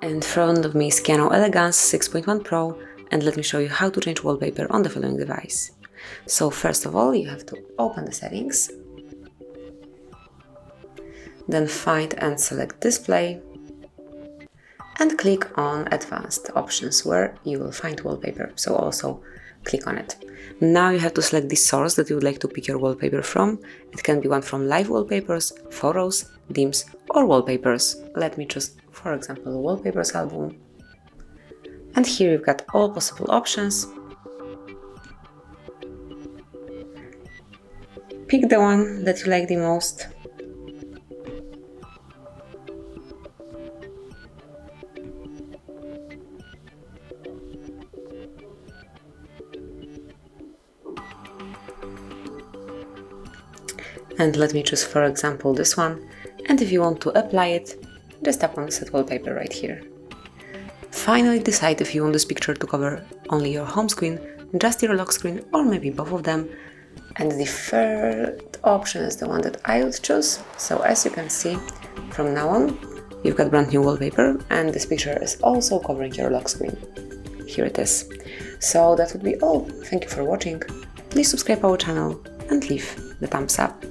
In front of me is KIANO Elegance 6.1 Pro, and let me show you how to change wallpaper on the following device. So first of all, you have to open the settings, then find and select Display, and click on Advanced Options where you will find wallpaper, so also click on it. Now you have to select the source that you would like to pick your wallpaper from. It can be one from live wallpapers, photos, themes, or wallpapers. Let me choose, for example, wallpapers album. And here you've got all possible options. Pick the one that you like the most. And let me choose, for example, this one. And if you want to apply it, just tap on Set Wallpaper right here. Finally, decide if you want this picture to cover only your home screen, just your lock screen, or maybe both of them. And the third option is the one that I would choose. So as you can see, from now on, you've got brand new wallpaper, and this picture is also covering your lock screen. Here it is. So that would be all. Thank you for watching. Please subscribe our channel and leave the thumbs up.